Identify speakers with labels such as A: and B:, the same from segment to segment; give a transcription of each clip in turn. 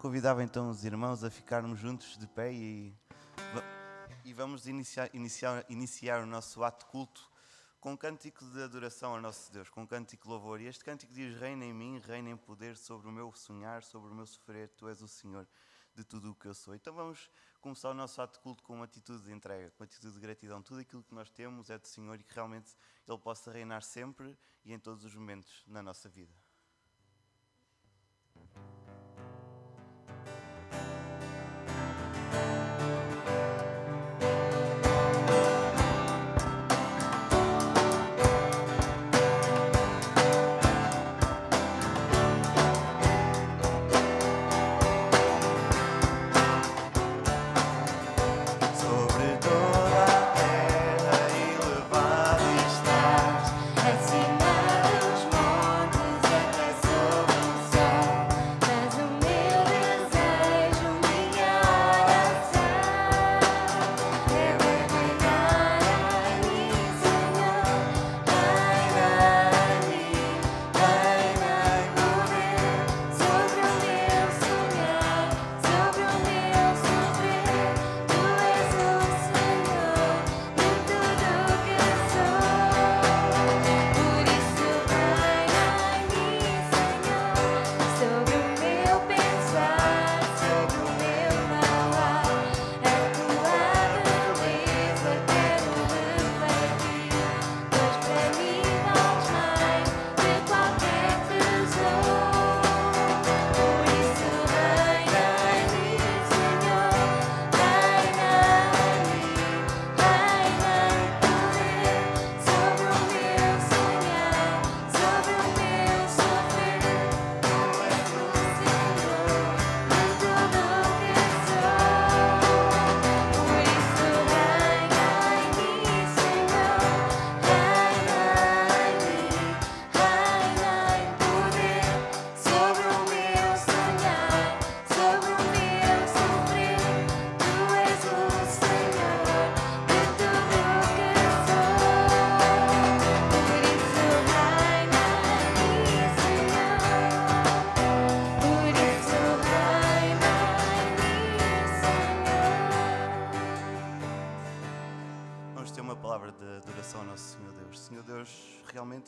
A: convidava então os irmãos a ficarmos juntos de pé e vamos iniciar o nosso ato de culto com um cântico de adoração ao nosso Deus, com um cântico de louvor. E este cântico diz: reina em mim, reina em poder sobre o meu sonhar, sobre o meu sofrer, Tu és o Senhor de tudo o que eu sou. Então vamos começar o nosso ato de culto com uma atitude de entrega, com uma atitude de gratidão. Tudo aquilo que nós temos é do Senhor e que realmente Ele possa reinar sempre e em todos os momentos na nossa vida.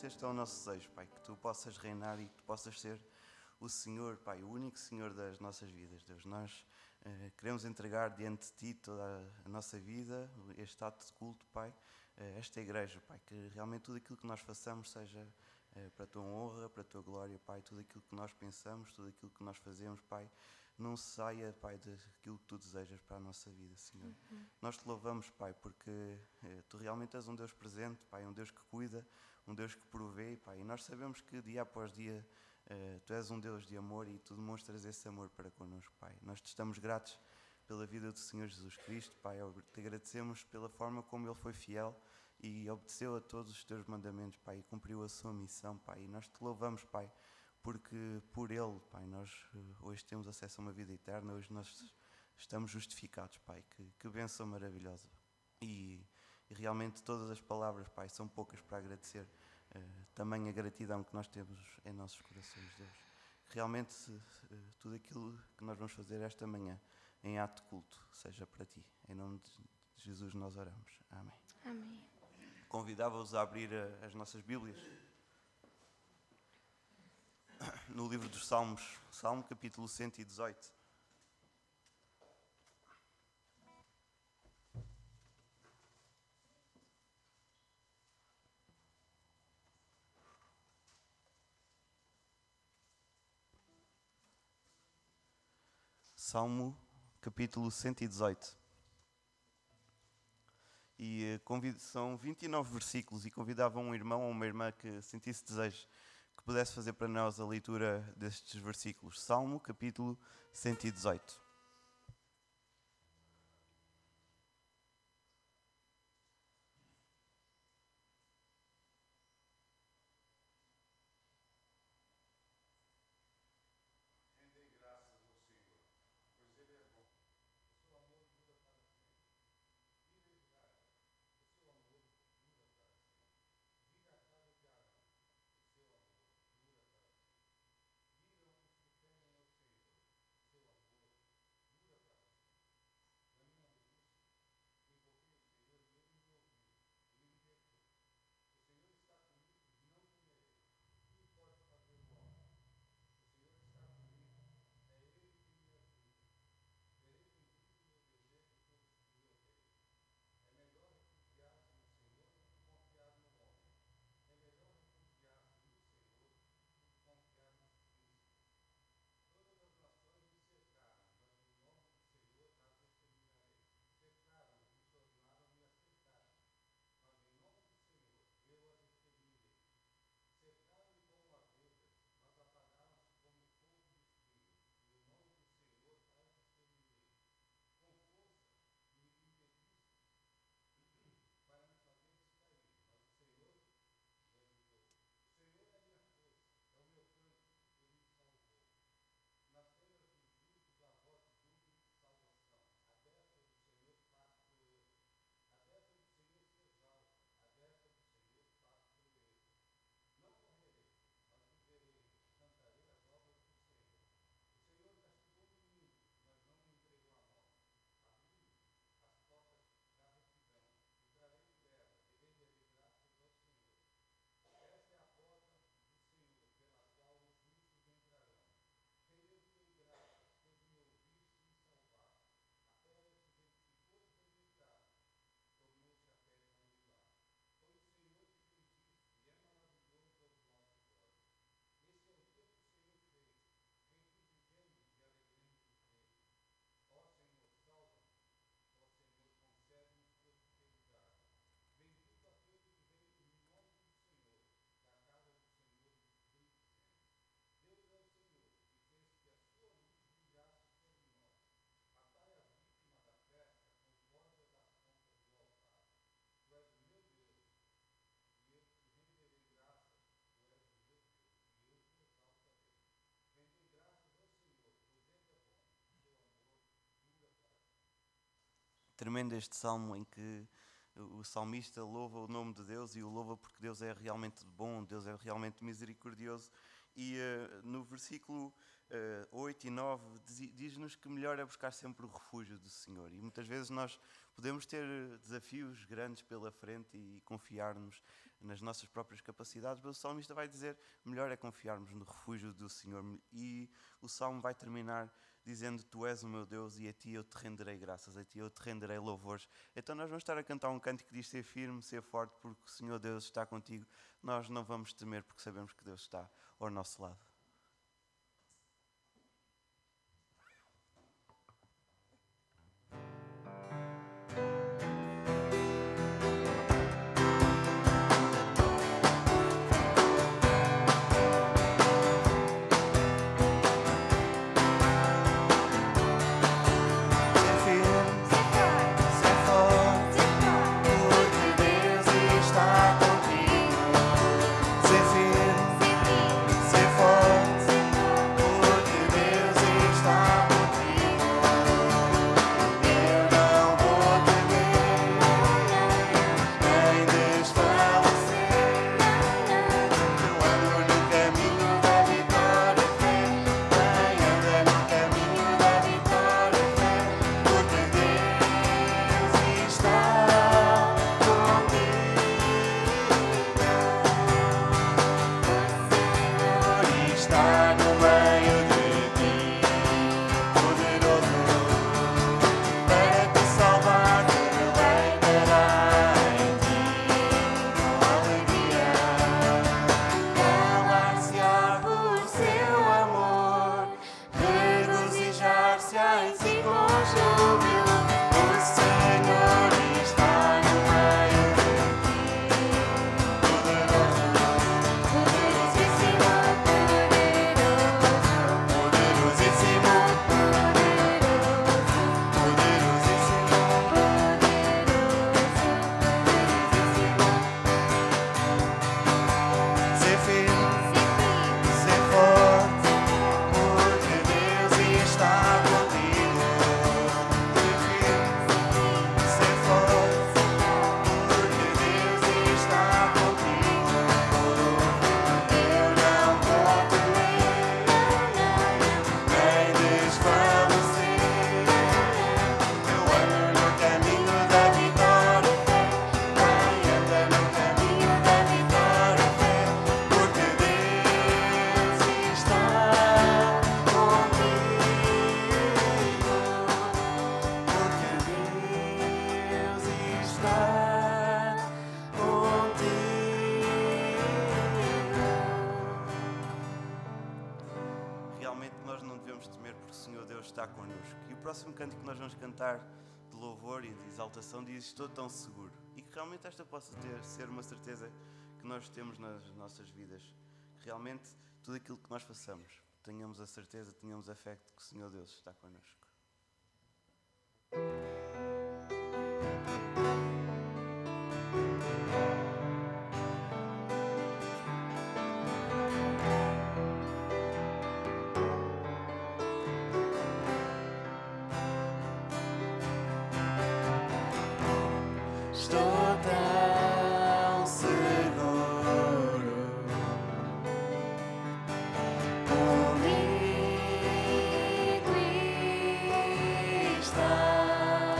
A: Este é o nosso desejo, Pai, que Tu possas reinar e que Tu possas ser o Senhor, Pai, o único Senhor das nossas vidas, Deus. Nós queremos entregar diante de Ti toda a nossa vida, este ato de culto, Pai, esta igreja, Pai, que realmente tudo aquilo que nós façamos seja para a Tua honra, para a Tua glória, Pai, tudo aquilo que nós pensamos, tudo aquilo que nós fazemos, Pai, não saia, Pai, daquilo que Tu desejas para a nossa vida, Senhor. Nós Te louvamos, Pai, porque Tu realmente és um Deus presente, Pai, um Deus que cuida, um Deus que provê, Pai, e nós sabemos que dia após dia Tu és um Deus de amor e Tu demonstras esse amor para connosco, Pai. Nós Te estamos gratos pela vida do Senhor Jesus Cristo, Pai, Te agradecemos pela forma como Ele foi fiel e obedeceu a todos os Teus mandamentos, Pai, e cumpriu a sua missão, Pai, e nós Te louvamos, Pai, porque por Ele, Pai, nós hoje temos acesso a uma vida eterna, hoje nós estamos justificados, Pai, que bênção maravilhosa. E realmente todas as palavras, Pai, são poucas para agradecer também a gratidão que nós temos em nossos corações, Deus. Realmente tudo aquilo que nós vamos fazer esta manhã em ato de culto seja para Ti. Em nome de Jesus nós oramos. Amém.
B: Amém.
A: Convidava-os a abrir as nossas Bíblias no livro dos Salmos, Salmo capítulo 118. Salmo capítulo 118. E são 29 versículos e convidava um irmão ou uma irmã que sentisse desejo que pudesse fazer para nós a leitura destes versículos. Salmo capítulo 118. tremendo este salmo em que o salmista louva o nome de Deus e o louva porque Deus é realmente bom, Deus é realmente misericordioso. E no versículo 8 e 9 diz-nos que melhor é buscar sempre o refúgio do Senhor. E muitas vezes nós podemos ter desafios grandes pela frente e confiar-nos nas nossas próprias capacidades, mas o salmista vai dizer melhor é confiarmos no refúgio do Senhor. E o salmo vai terminar dizendo: Tu és o meu Deus e a ti eu te renderei graças, a ti eu te renderei louvores. Então nós vamos estar a cantar um cântico que diz ser firme, ser forte, porque o Senhor Deus está contigo. Nós não vamos temer porque sabemos que Deus está ao nosso lado. Está connosco. E o próximo canto que nós vamos cantar de louvor e de exaltação diz: Estou tão seguro. E que realmente esta possa ser uma certeza que nós temos nas nossas vidas. Que realmente tudo aquilo que nós façamos, tenhamos a certeza, tenhamos a fé de que o Senhor Deus está connosco.
B: Comigo está.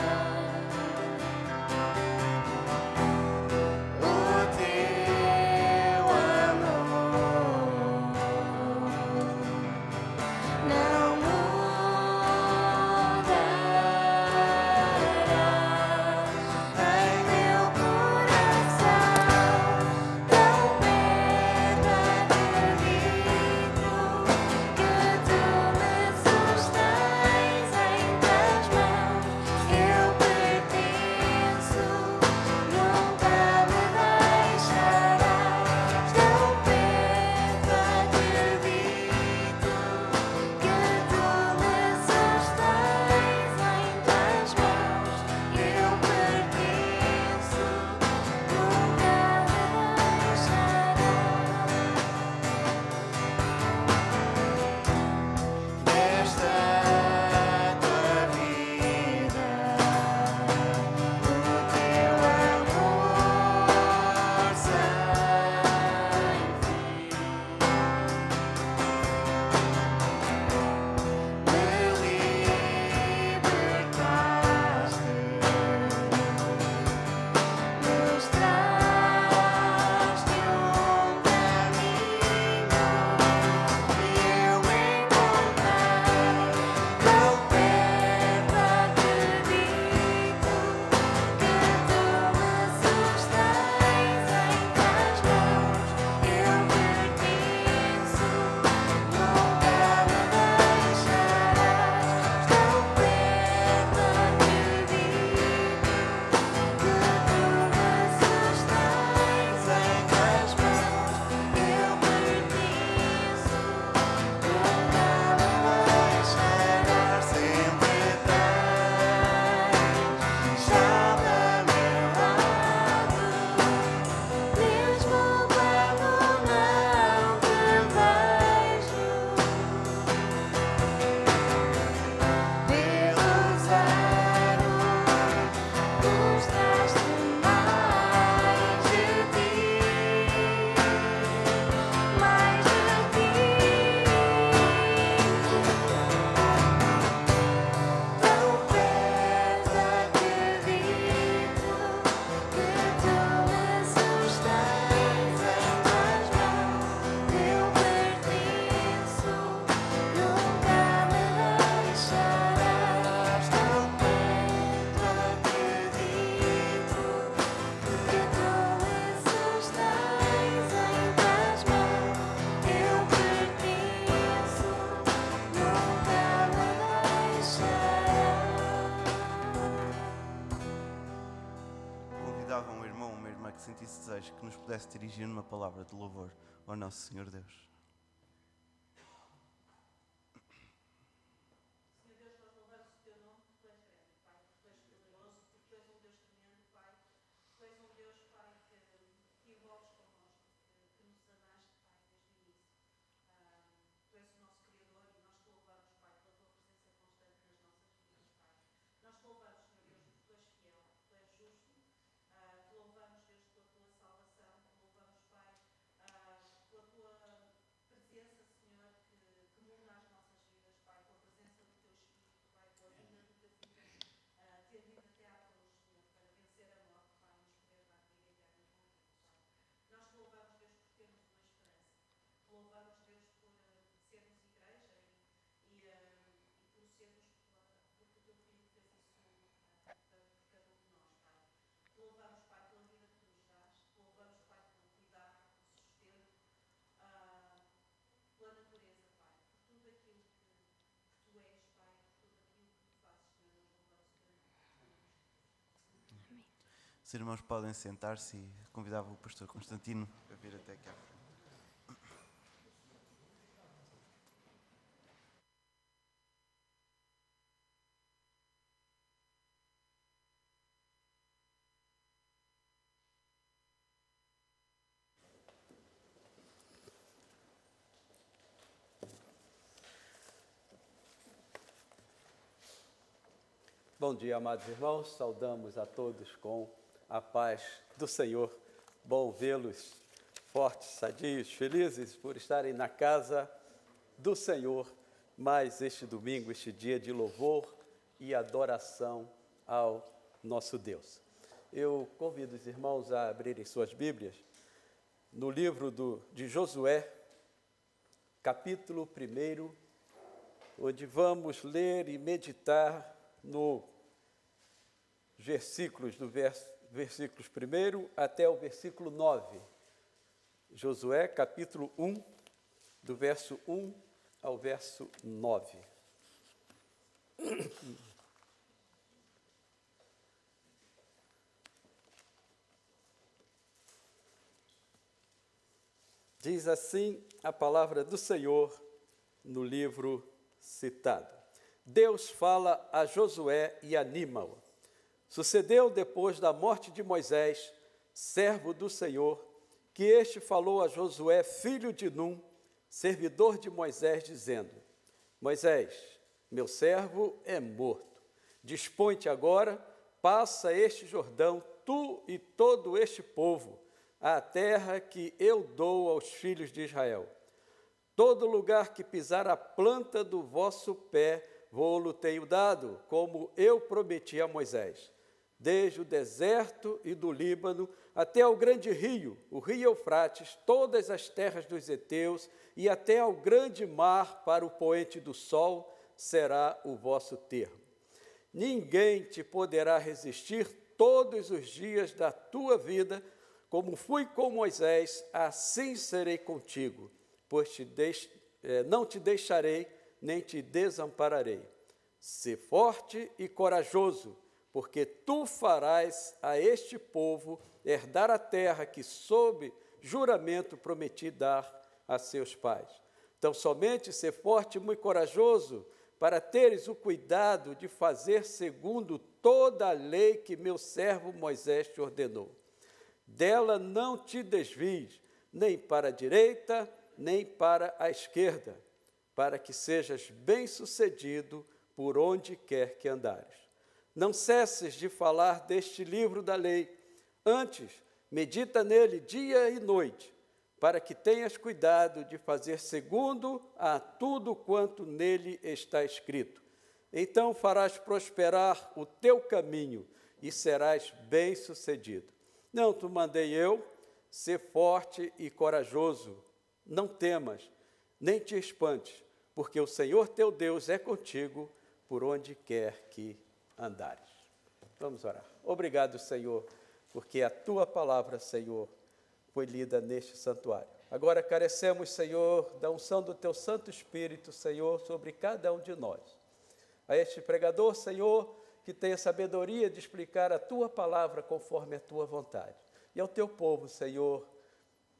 A: pudesse dirigir uma palavra de louvor ao nosso Senhor Deus. Os irmãos podem sentar-se e convidava o pastor Constantino a vir até aqui à frente.
B: Bom dia, amados irmãos, saudamos a todos com a paz do Senhor. Bom vê-los fortes, sadios, felizes por estarem na casa do Senhor, mais este domingo, este dia de louvor e adoração ao nosso Deus. Eu convido os irmãos a abrirem suas Bíblias no livro de Josué, capítulo 1, onde vamos ler e meditar no versículos versículos 1 até o versículo 9. Josué, capítulo 1, do verso 1 ao verso 9. Diz assim a palavra do Senhor no livro citado. Deus fala a Josué e anima-o. Sucedeu depois da morte de Moisés, servo do Senhor, que este falou a Josué, filho de Num, servidor de Moisés, dizendo: Moisés, meu servo é morto. Dispõe-te agora, passa este Jordão, tu e todo este povo, à terra que eu dou aos filhos de Israel. Todo lugar que pisar a planta do vosso pé, vou-lo tenho dado, como eu prometi a Moisés. Desde o deserto e do Líbano até ao grande rio, o rio Eufrates, todas as terras dos heteus e até ao grande mar para o poente do sol, será o vosso termo. Ninguém te poderá resistir todos os dias da tua vida, como fui com Moisés, assim serei contigo, pois não te deixarei, nem te desampararei. Sê forte e corajoso, porque tu farás a este povo herdar a terra que, sob juramento, prometi dar a seus pais. Então, somente ser forte e muito corajoso, para teres o cuidado de fazer segundo toda a lei que meu servo Moisés te ordenou. Dela não te desvies, nem para a direita, nem para a esquerda, para que sejas bem-sucedido por onde quer que andares. Não cesses de falar deste livro da lei, antes medita nele dia e noite, para que tenhas cuidado de fazer segundo a tudo quanto nele está escrito. Então farás prosperar o teu caminho e serás bem-sucedido. Não te mandei eu, ser forte e corajoso, não temas, nem te espantes, porque o Senhor teu Deus é contigo por onde quer que andares. Vamos orar. Obrigado, Senhor, porque a tua palavra, Senhor, foi lida neste santuário. Agora carecemos, Senhor, da unção do teu Santo Espírito, Senhor, sobre cada um de nós. A este pregador, Senhor, que tenha sabedoria de explicar a tua palavra conforme a tua vontade. E ao teu povo, Senhor,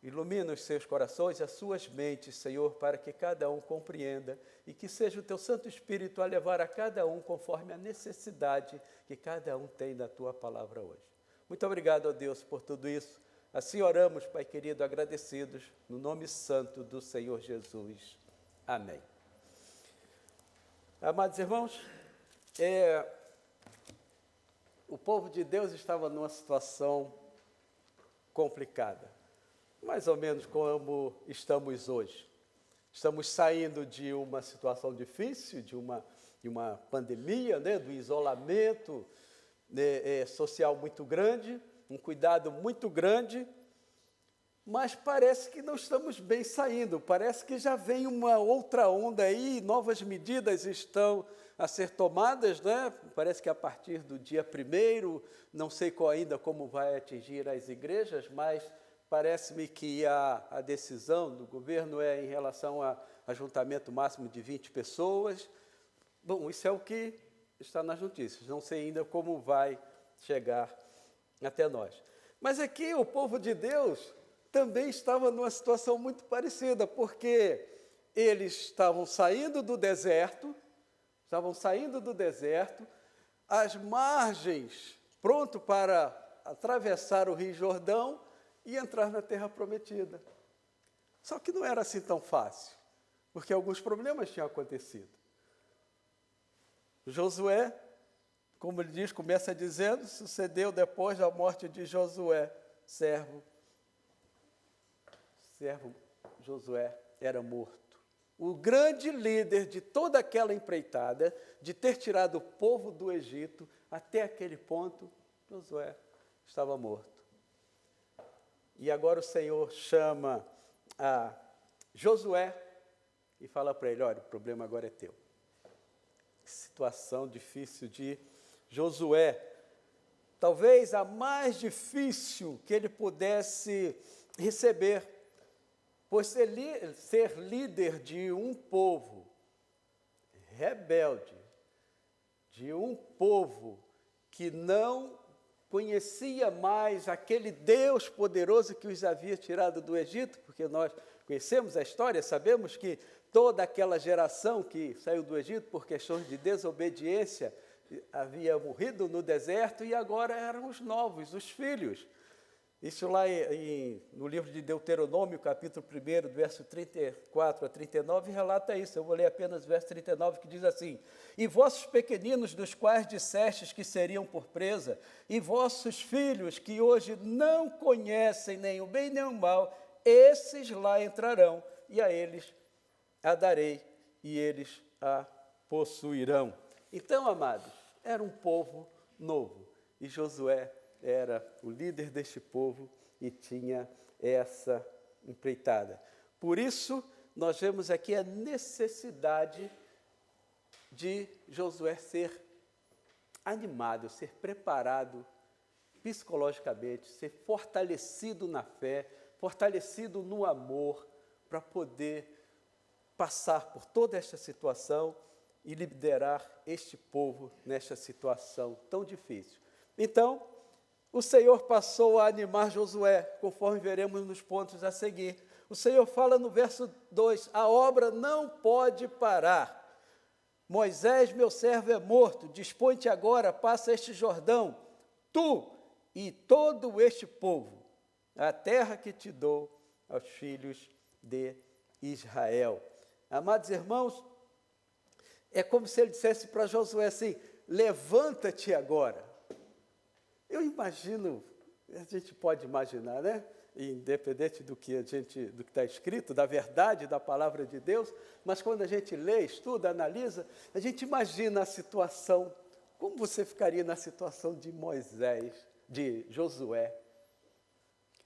B: Ilumina os seus corações e as suas mentes, Senhor, para que cada um compreenda e que seja o Teu Santo Espírito a levar a cada um conforme a necessidade que cada um tem da Tua palavra hoje. Muito obrigado, ó Deus, por tudo isso. Assim oramos, Pai querido, agradecidos, no nome santo do Senhor Jesus. Amém. Amados irmãos, o povo de Deus estava numa situação complicada, mais ou menos como estamos hoje. Estamos saindo de uma situação difícil, de uma pandemia, né, do isolamento social muito grande, um cuidado muito grande, mas parece que não estamos bem saindo, parece que já vem uma outra onda aí, novas medidas estão a ser tomadas, né? Parece que a partir do dia 1º, não sei ainda como vai atingir as igrejas, mas parece-me que a decisão do governo é em relação a ajuntamento máximo de 20 pessoas. Bom, isso é o que está nas notícias, não sei ainda como vai chegar até nós. Mas aqui o povo de Deus também estava numa situação muito parecida, porque eles estavam saindo do deserto, às margens, pronto para atravessar o Rio Jordão e entrar na Terra Prometida. Só que não era assim tão fácil, porque alguns problemas tinham acontecido. Josué, como ele diz, começa dizendo, sucedeu depois da morte de Josué, servo Josué era morto. O grande líder de toda aquela empreitada, de ter tirado o povo do Egito, até aquele ponto, Josué estava morto. E agora o Senhor chama a Josué e fala para ele, olha, o problema agora é teu. Que situação difícil de Josué. Talvez a mais difícil que ele pudesse receber, por ser líder de um povo rebelde, de um povo que não conhecia mais aquele Deus poderoso que os havia tirado do Egito, porque nós conhecemos a história, sabemos que toda aquela geração que saiu do Egito por questões de desobediência havia morrido no deserto e agora eram os novos, os filhos. Isso lá no livro de Deuteronômio, capítulo 1, do verso 34 a 39, relata isso. Eu vou ler apenas o verso 39, que diz assim: E vossos pequeninos, dos quais dissestes que seriam por presa, e vossos filhos, que hoje não conhecem nem o bem nem o mal, esses lá entrarão, e a eles a darei, e eles a possuirão. Então, amados, era um povo novo, e Josué era o líder deste povo e tinha essa empreitada. Por isso, nós vemos aqui a necessidade de Josué ser animado, ser preparado psicologicamente, ser fortalecido na fé, fortalecido no amor, para poder passar por toda esta situação e liderar este povo nesta situação tão difícil. Então, o Senhor passou a animar Josué, conforme veremos nos pontos a seguir. O Senhor fala no verso 2, a obra não pode parar. Moisés, meu servo, é morto, dispõe-te agora, passa este Jordão, tu e todo este povo, a terra que te dou aos filhos de Israel. Amados irmãos, é como se ele dissesse para Josué assim, levanta-te agora. Eu imagino, a gente pode imaginar, né? Independente do que está escrito, da verdade da palavra de Deus, mas quando a gente lê, estuda, analisa, a gente imagina a situação, como você ficaria na situação de Moisés, de Josué.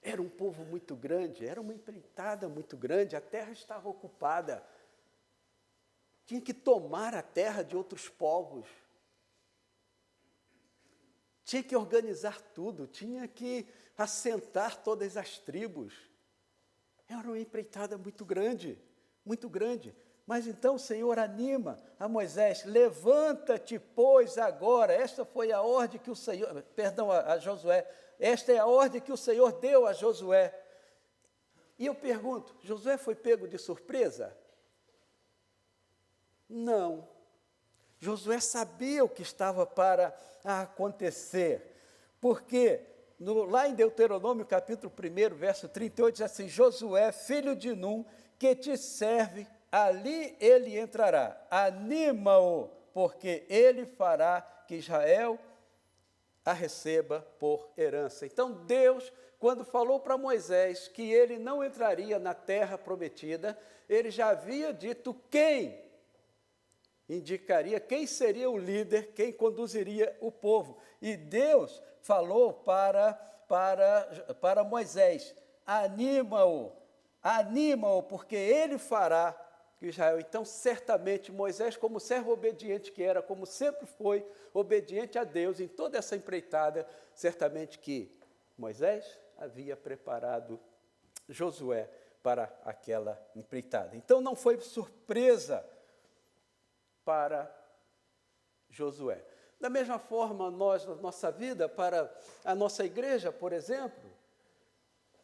B: Era um povo muito grande, era uma empreitada muito grande, a terra estava ocupada. Tinha que tomar a terra de outros povos. Tinha que organizar tudo, tinha que assentar todas as tribos. Era uma empreitada muito grande, muito grande. Mas então o Senhor anima a Moisés, levanta-te, pois, agora. Esta foi a ordem que o Senhor, a Josué, esta é a ordem que o Senhor deu a Josué. E eu pergunto, Josué foi pego de surpresa? Não. Josué sabia o que estava para acontecer, porque lá em Deuteronômio, capítulo 1, verso 38, diz assim, Josué, filho de Num, que te serve, ali ele entrará, anima-o, porque ele fará que Israel a receba por herança. Então Deus, quando falou para Moisés que ele não entraria na terra prometida, ele já havia dito quem indicaria, quem seria o líder, quem conduziria o povo. E Deus falou para Moisés, anima-o, porque ele fará que Israel. Então, certamente, Moisés, como servo obediente que era, como sempre foi obediente a Deus em toda essa empreitada, certamente que Moisés havia preparado Josué para aquela empreitada. Então, não foi surpresa para Josué. Da mesma forma, nós, na nossa vida, para a nossa igreja, por exemplo,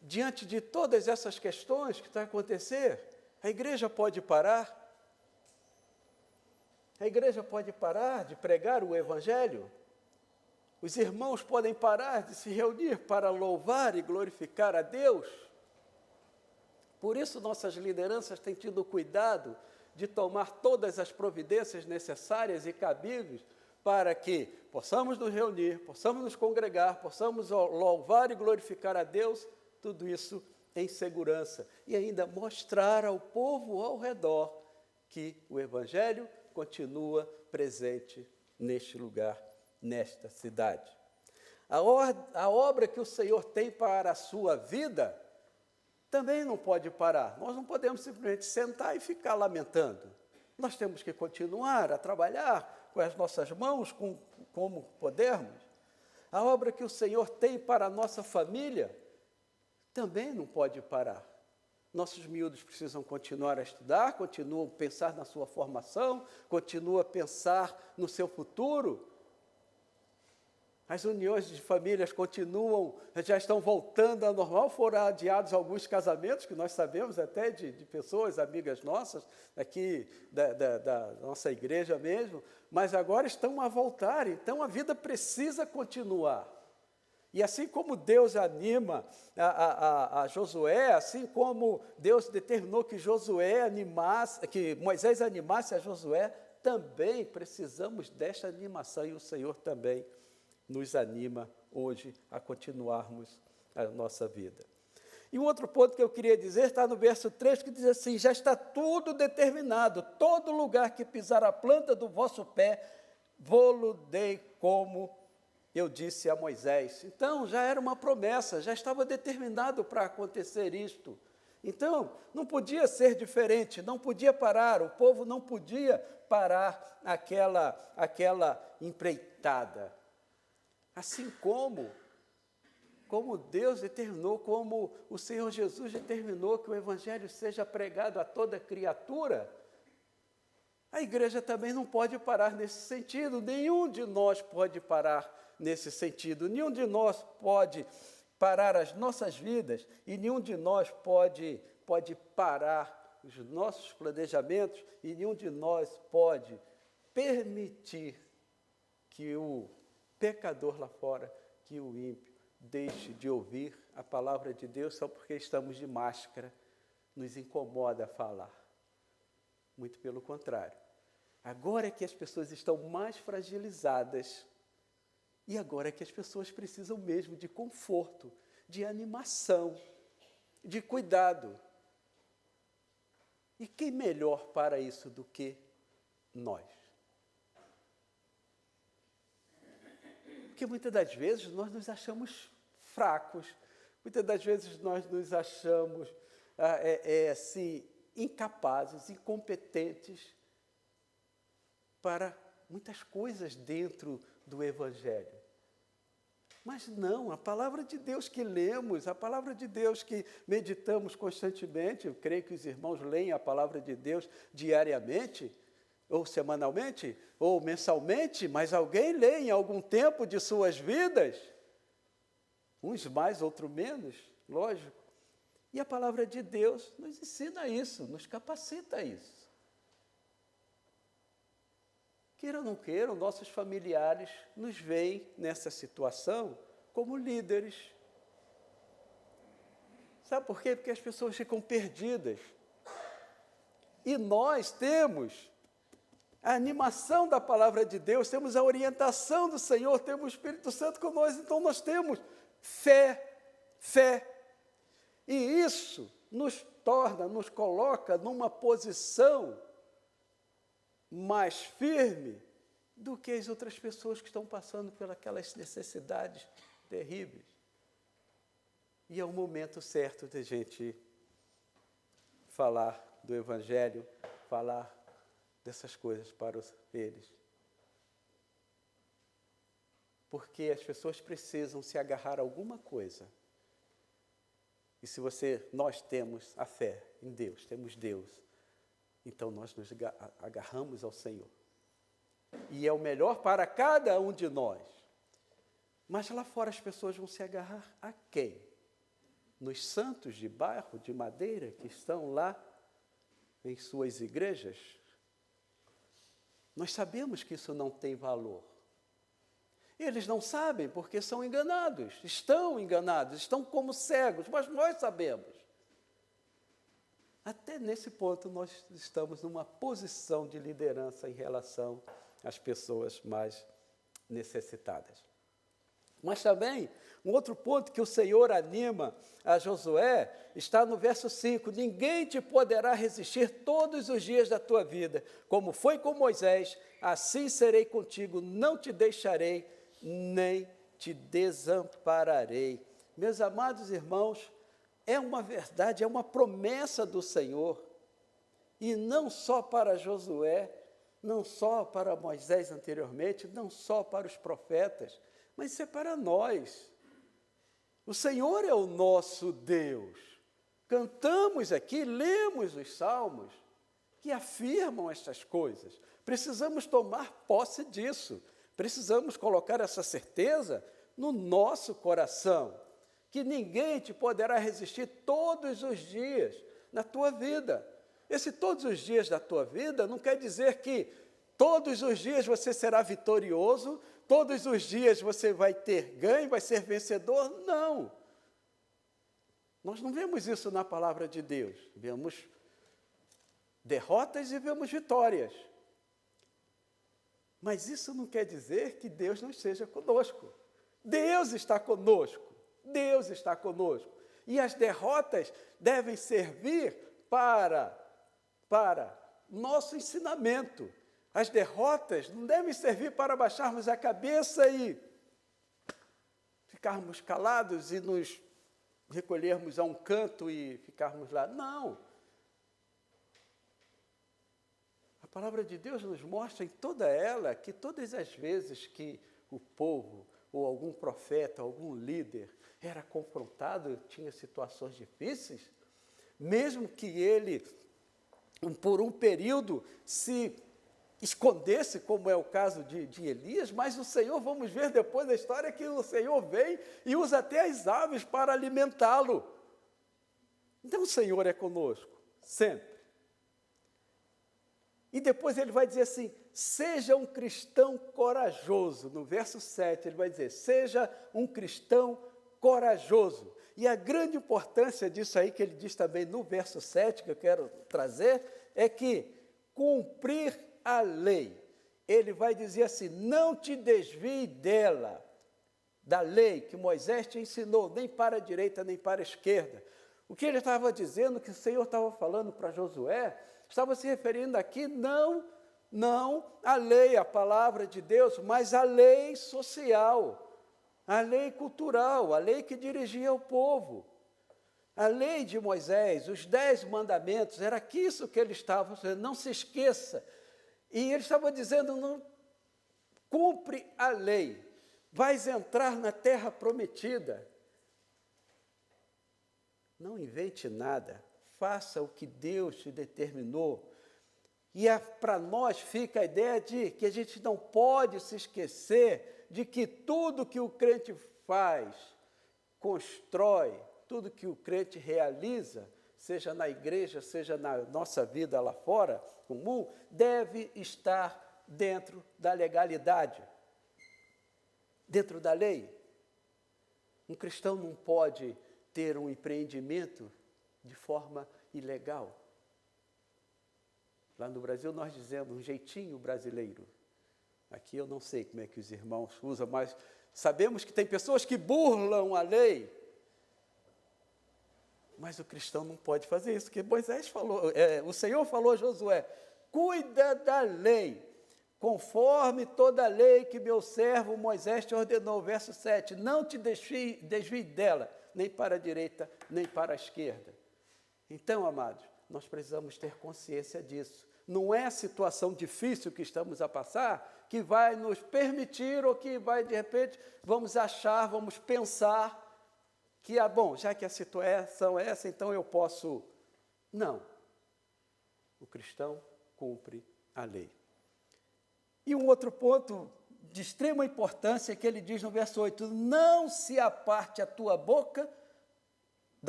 B: diante de todas essas questões que estão a acontecer, a igreja pode parar? A igreja pode parar de pregar o Evangelho? Os irmãos podem parar de se reunir para louvar e glorificar a Deus? Por isso, nossas lideranças têm tido cuidado de tomar todas as providências necessárias e cabíveis para que possamos nos reunir, possamos nos congregar, possamos louvar e glorificar a Deus, tudo isso em segurança, e ainda mostrar ao povo ao redor que o Evangelho continua presente neste lugar, nesta cidade. A obra que o Senhor tem para a sua vida também não pode parar. Nós não podemos simplesmente sentar e ficar lamentando. Nós temos que continuar a trabalhar com as nossas mãos, como pudermos. A obra que o Senhor tem para a nossa família também não pode parar. Nossos miúdos precisam continuar a estudar, continuam a pensar na sua formação, continuam a pensar no seu futuro. As uniões de famílias continuam, já estão voltando ao normal, foram adiados alguns casamentos, que nós sabemos até de pessoas, amigas nossas, aqui da nossa igreja mesmo, mas agora estão a voltar, então a vida precisa continuar. E assim como Deus anima a Josué, assim como Deus determinou que que Moisés animasse a Josué, também precisamos desta animação, e o Senhor também nos anima hoje a continuarmos a nossa vida. E um outro ponto que eu queria dizer está no verso 3, que diz assim, já está tudo determinado, todo lugar que pisar a planta do vosso pé, vô-lo dei como eu disse a Moisés. Então, já era uma promessa, já estava determinado para acontecer isto. Então, não podia ser diferente, não podia parar, o povo não podia parar aquela empreitada. Assim como Deus determinou, como o Senhor Jesus determinou que o Evangelho seja pregado a toda criatura, a igreja também não pode parar nesse sentido, nenhum de nós pode parar nesse sentido, nenhum de nós pode parar as nossas vidas e nenhum de nós pode parar os nossos planejamentos e nenhum de nós pode permitir que o pecador lá fora, que o ímpio, deixe de ouvir a palavra de Deus só porque estamos de máscara, nos incomoda falar. Muito pelo contrário. Agora é que as pessoas estão mais fragilizadas e agora é que as pessoas precisam mesmo de conforto, de animação, de cuidado. E quem melhor para isso do que nós? Porque muitas das vezes nós nos achamos fracos, muitas das vezes nós nos achamos assim, incapazes, incompetentes para muitas coisas dentro do Evangelho. Mas não, a palavra de Deus que lemos, a palavra de Deus que meditamos constantemente, eu creio que os irmãos leem a palavra de Deus diariamente, ou semanalmente, ou mensalmente, mas alguém lê em algum tempo de suas vidas, uns mais, outros menos, lógico. E a palavra de Deus nos ensina isso, nos capacita a isso. Queira ou não queira, nossos familiares nos veem nessa situação como líderes. Sabe por quê? Porque as pessoas ficam perdidas. E nós temos a animação da palavra de Deus, temos a orientação do Senhor, temos o Espírito Santo com nós, então nós temos fé. E isso nos coloca numa posição mais firme do que as outras pessoas que estão passando por aquelas necessidades terríveis. E é o momento certo de a gente falar do Evangelho, falar dessas coisas para eles. Porque as pessoas precisam se agarrar a alguma coisa. E se nós temos a fé em Deus, temos Deus, então nós nos agarramos ao Senhor. E é o melhor para cada um de nós. Mas lá fora as pessoas vão se agarrar a quem? Nos santos de barro, de madeira, que estão lá em suas igrejas? Nós sabemos que isso não tem valor. Eles não sabem porque são enganados, estão como cegos, mas nós sabemos. Até nesse ponto nós estamos numa posição de liderança em relação às pessoas mais necessitadas. Mas também, um outro ponto que o Senhor anima a Josué, está no verso 5, ninguém te poderá resistir todos os dias da tua vida, como foi com Moisés, assim serei contigo, não te deixarei, nem te desampararei. Meus amados irmãos, é uma verdade, é uma promessa do Senhor, e não só para Josué, não só para Moisés anteriormente, não só para os profetas, mas isso é para nós. O Senhor é o nosso Deus. Cantamos aqui, lemos os salmos que afirmam estas coisas. Precisamos tomar posse disso. Precisamos colocar essa certeza no nosso coração, que ninguém te poderá resistir todos os dias na tua vida. Esse todos os dias da tua vida não quer dizer que todos os dias você será vitorioso, todos os dias você vai ter ganho, vai ser vencedor. Não. Nós não vemos isso na palavra de Deus. Vemos derrotas e vemos vitórias. Mas isso não quer dizer que Deus não esteja conosco. Deus está conosco. Deus está conosco. E as derrotas devem servir para nosso ensinamento. As derrotas não devem servir para baixarmos a cabeça e ficarmos calados e nos recolhermos a um canto e ficarmos lá. Não. A palavra de Deus nos mostra em toda ela que todas as vezes que o povo, ou algum profeta, algum líder, era confrontado, tinha situações difíceis, mesmo que ele, por um período, se escondesse, como é o caso de Elias, mas o Senhor, vamos ver depois da história, que o Senhor vem e usa até as aves para alimentá-lo. Então o Senhor é conosco, sempre. E depois ele vai dizer assim, seja um cristão corajoso. No verso 7 ele vai dizer, seja um cristão corajoso. E a grande importância disso aí, que ele diz também no verso 7, que eu quero trazer, é que cumprir a lei. Ele vai dizer assim, não te desvie dela, da lei que Moisés te ensinou, nem para a direita, nem para a esquerda. O que ele estava dizendo, que o Senhor estava falando para Josué, estava se referindo aqui não à lei, a palavra de Deus, mas à lei social, a lei cultural, a lei que dirigia o povo. A lei de Moisés, os 10 mandamentos, era isso que ele estava dizendo, não se esqueça. E ele estava dizendo, não, cumpre a lei, vais entrar na terra prometida. Não invente nada, faça o que Deus te determinou. E para nós fica a ideia de que a gente não pode se esquecer de que tudo que o crente faz, constrói, tudo que o crente realiza, seja na igreja, seja na nossa vida lá fora, comum, deve estar dentro da legalidade, dentro da lei. Um cristão não pode ter um empreendimento de forma ilegal. Lá no Brasil nós dizemos um jeitinho brasileiro. Aqui eu não sei como é que os irmãos usam, mas sabemos que tem pessoas que burlam a lei. Mas o cristão não pode fazer isso, porque Moisés falou, o Senhor falou a Josué, cuida da lei, conforme toda a lei que meu servo Moisés te ordenou. Verso 7, não te desvie dela, nem para a direita, nem para a esquerda. Então, amados, nós precisamos ter consciência disso. Não é a situação difícil que estamos a passar que vai nos permitir ou que vai, de repente, vamos achar, vamos pensar que, bom, já que a situação é essa, então eu posso... Não. O cristão cumpre a lei. E um outro ponto de extrema importância é que ele diz no verso 8, não se aparte da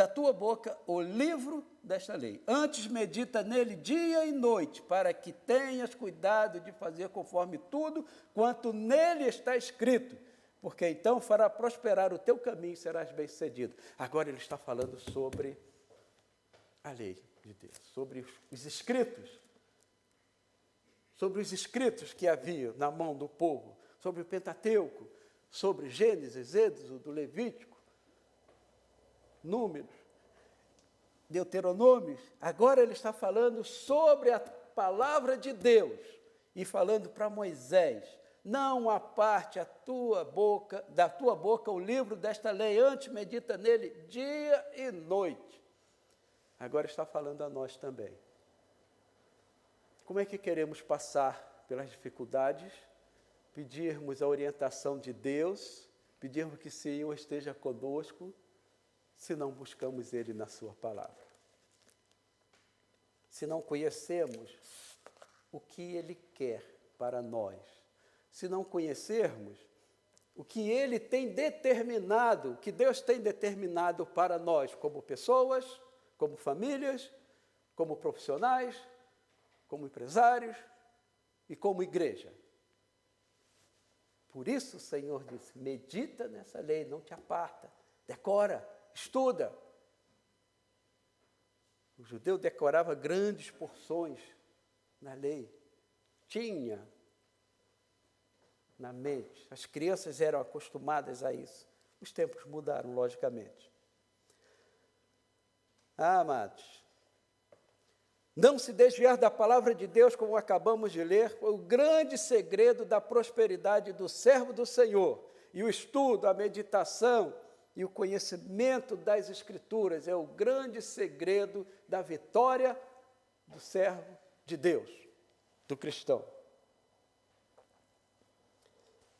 B: tua boca o livro desta lei. Antes medita nele dia e noite, para que tenhas cuidado de fazer conforme tudo quanto nele está escrito, porque então fará prosperar o teu caminho e serás bem-sucedido. Agora ele está falando sobre a lei de Deus, sobre os escritos. Sobre os escritos que havia na mão do povo, sobre o Pentateuco, sobre Gênesis, Êxodo, Levítico, Números, Deuteronômios. Agora ele está falando sobre a palavra de Deus e falando para Moisés, não aparte da tua boca o livro desta lei, antes medita nele dia e noite. Agora está falando a nós também. Como é que queremos passar pelas dificuldades, pedirmos a orientação de Deus, pedirmos que o Senhor esteja conosco, se não buscamos Ele na sua palavra? Se não conhecemos o que Ele quer para nós, se não conhecermos o que Ele tem determinado, o que Deus tem determinado para nós, como pessoas, como famílias, como profissionais, como empresários e como igreja. Por isso o Senhor disse, medita nessa lei, não te aparta, decora, estuda. O judeu decorava grandes porções na lei, tinha na mente, as crianças eram acostumadas a isso. Os tempos mudaram, logicamente. Amados, não se desviar da palavra de Deus, como acabamos de ler, foi o grande segredo da prosperidade do servo do Senhor. E o estudo, a meditação e o conhecimento das Escrituras é o grande segredo da vitória do servo de Deus, do cristão.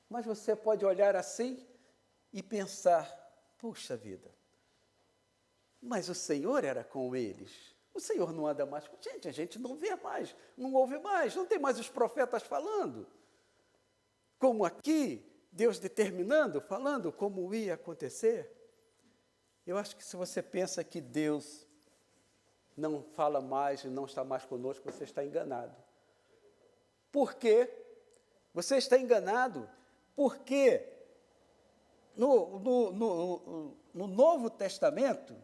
B: Mas você pode olhar assim e pensar, puxa vida, mas o Senhor era com eles. O Senhor não anda mais com a gente não vê mais, não ouve mais, não tem mais os profetas falando. Como aqui, Deus determinando, falando como ia acontecer. Eu acho que se você pensa que Deus não fala mais e não está mais conosco, você está enganado. Por quê? Você está enganado porque no Novo Testamento,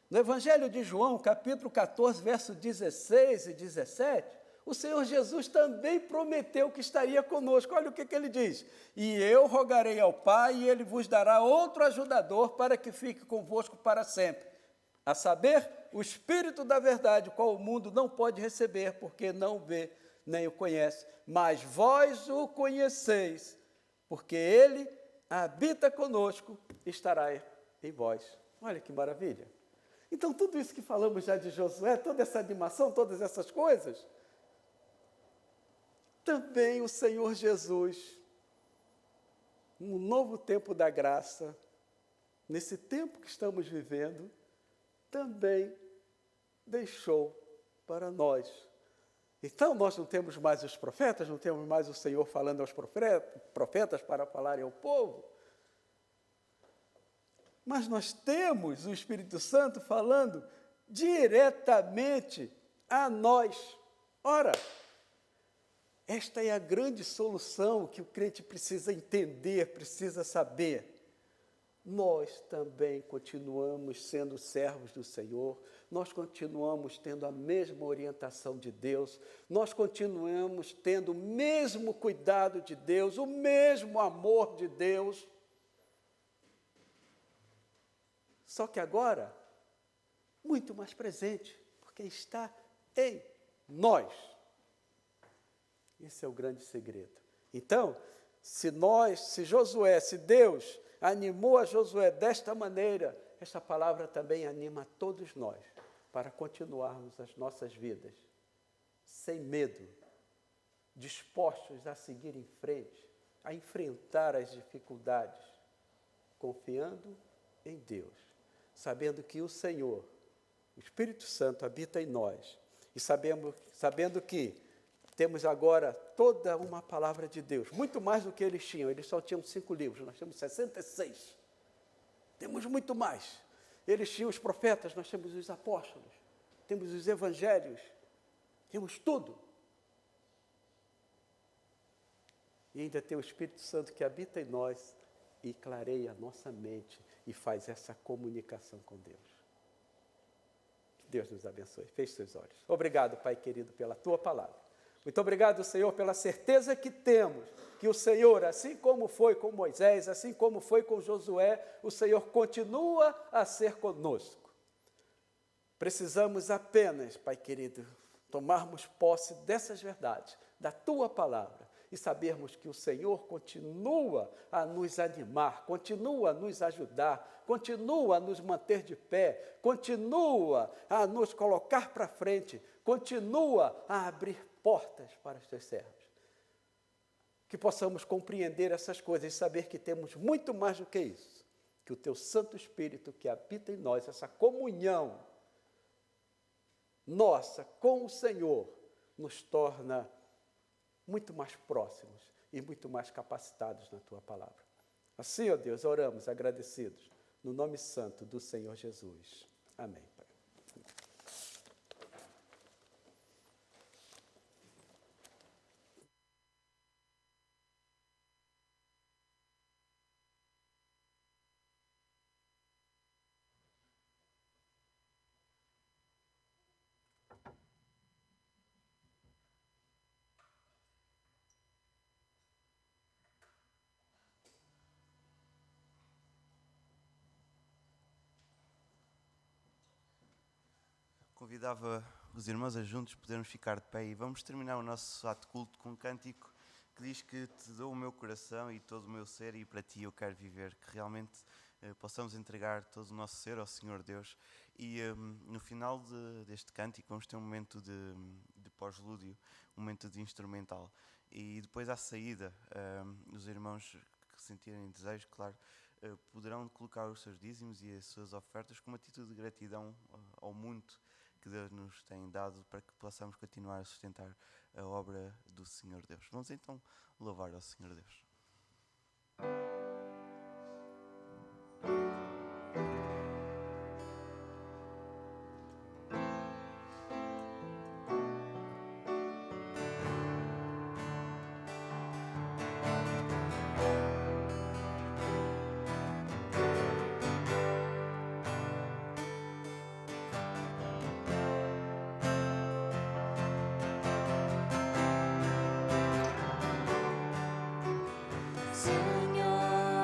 B: no Evangelho de João, capítulo 14, verso 16 e 17, o Senhor Jesus também prometeu que estaria conosco. Olha o que ele diz. E eu rogarei ao Pai, e Ele vos dará outro ajudador para que fique convosco para sempre. A saber, o Espírito da verdade, qual o mundo não pode receber, porque não vê nem o conhece. Mas vós o conheceis, porque Ele habita conosco e estará em vós. Olha que maravilha. Então, tudo isso que falamos já de Josué, toda essa animação, todas essas coisas, também o Senhor Jesus, no novo tempo da graça, nesse tempo que estamos vivendo, também deixou para nós. Então, nós não temos mais os profetas, não temos mais o Senhor falando aos profetas para falarem ao povo. mas nós temos o Espírito Santo falando diretamente a nós. Ora, esta é a grande solução que o crente precisa entender, precisa saber. Nós também continuamos sendo servos do Senhor, nós continuamos tendo a mesma orientação de Deus, nós continuamos tendo o mesmo cuidado de Deus, o mesmo amor de Deus. Só que agora, muito mais presente, porque está em nós. Esse é o grande segredo. Então, se Deus animou a Josué desta maneira, esta palavra também anima a todos nós para continuarmos as nossas vidas sem medo, dispostos a seguir em frente, a enfrentar as dificuldades, confiando em Deus, sabendo que o Senhor, o Espírito Santo habita em nós e sabendo que temos agora toda uma palavra de Deus, muito mais do que eles tinham. Eles só tinham 5 livros, nós temos 66. Temos muito mais. Eles tinham os profetas, nós temos os apóstolos, temos os evangelhos, temos tudo. E ainda tem o Espírito Santo que habita em nós e clareia a nossa mente e faz essa comunicação com Deus. Que Deus nos abençoe. Feche seus olhos. Obrigado, Pai querido, pela Tua palavra. Muito obrigado, Senhor, pela certeza que temos que o Senhor, assim como foi com Moisés, assim como foi com Josué, o Senhor continua a ser conosco. Precisamos apenas, Pai querido, tomarmos posse dessas verdades, da Tua palavra, e sabermos que o Senhor continua a nos animar, continua a nos ajudar, continua a nos manter de pé, continua a nos colocar para frente, continua a abrir portas para os teus servos. Que possamos compreender essas coisas e saber que temos muito mais do que isso, que o teu Santo Espírito que habita em nós, essa comunhão nossa com o Senhor, nos torna muito mais próximos e muito mais capacitados na tua palavra. Assim, ó Deus, oramos agradecidos, no nome santo do Senhor Jesus. Amém, Pai.
A: Convidava os irmãos a juntos podermos ficar de pé e vamos terminar o nosso ato de culto com um cântico que diz que te dou o meu coração e todo o meu ser e para ti eu quero viver, que realmente possamos entregar todo o nosso ser ao Senhor Deus. E no final deste cântico vamos ter um momento de pós-lúdio, um momento de instrumental. E depois à saída, os irmãos que sentirem desejo, claro, poderão colocar os seus dízimos e as suas ofertas como atitude de gratidão ao mundo que Deus nos tem dado para que possamos continuar a sustentar a obra do Senhor Deus. Vamos então louvar ao Senhor Deus.
C: Senhor.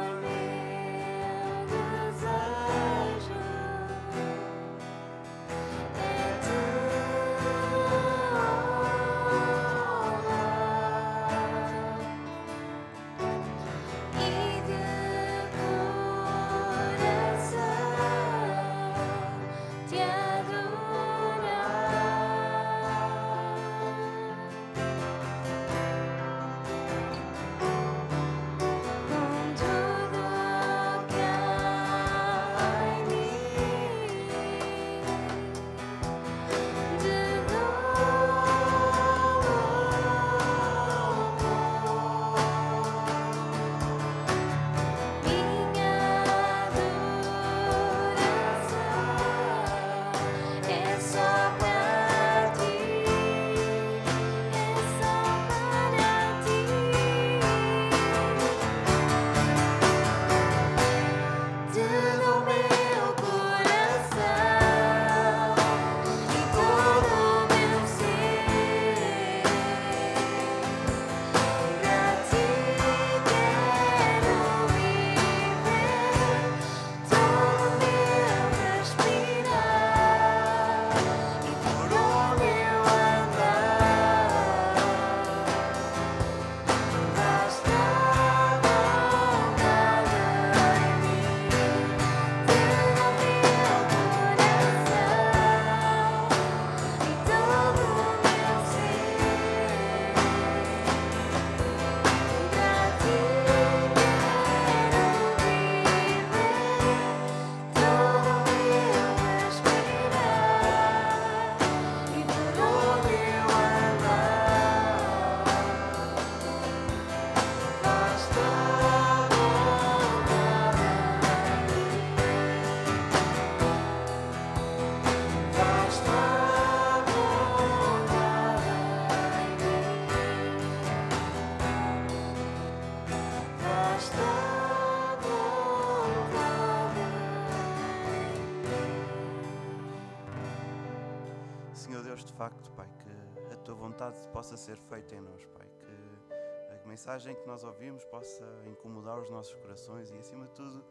A: Deus, de facto, Pai, que a Tua vontade possa ser feita em nós, Pai, que a mensagem que nós ouvimos possa incomodar os nossos corações e, acima de tudo,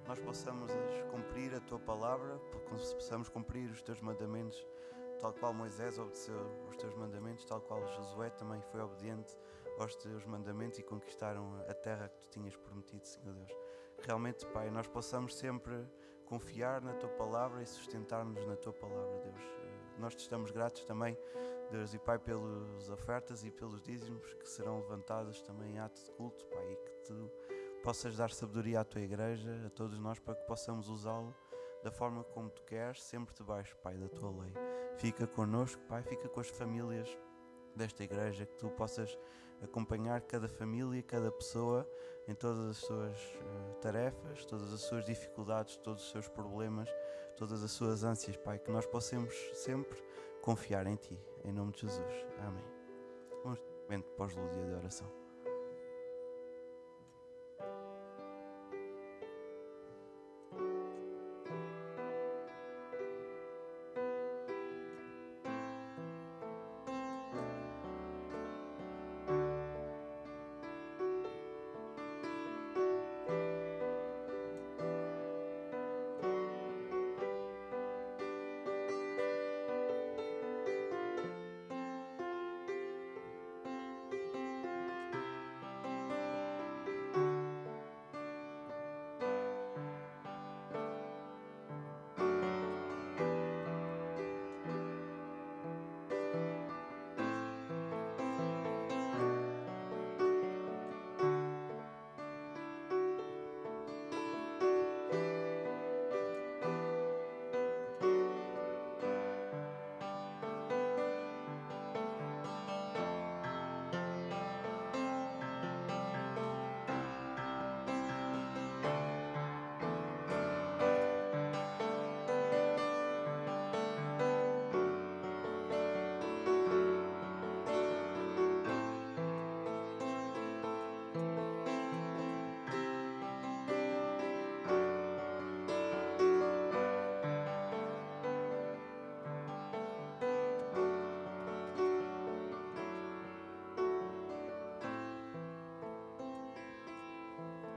A: nós possamos cumprir a Tua palavra, possamos cumprir os Teus mandamentos, tal qual Moisés obedeceu os Teus mandamentos, tal qual Josué também foi obediente aos Teus mandamentos e conquistaram a terra que Tu tinhas prometido, Senhor Deus. Realmente, Pai, nós possamos sempre confiar na Tua palavra e sustentar-nos na Tua palavra, Deus. Nós te estamos gratos também, Deus e Pai, pelas ofertas e pelos dízimos que serão levantados também em ato de culto, Pai, e que Tu possas dar sabedoria à Tua igreja, a todos nós, para que possamos usá-lo da forma como Tu queres, sempre debaixo, Pai, da Tua lei. Fica connosco, Pai, fica com as famílias desta igreja, que Tu possas acompanhar cada família, cada pessoa em todas as suas tarefas, todas as suas dificuldades, todos os seus problemas, todas as suas ânsias, Pai, que nós possamos sempre confiar em Ti, em nome de Jesus. Amém. Vamos momento pós-lúdia de oração.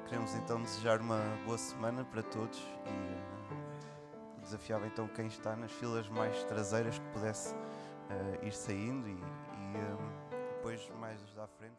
A: Queremos então desejar uma boa semana para todos e desafiava então quem está nas filas mais traseiras que pudesse ir saindo e depois mais à frente.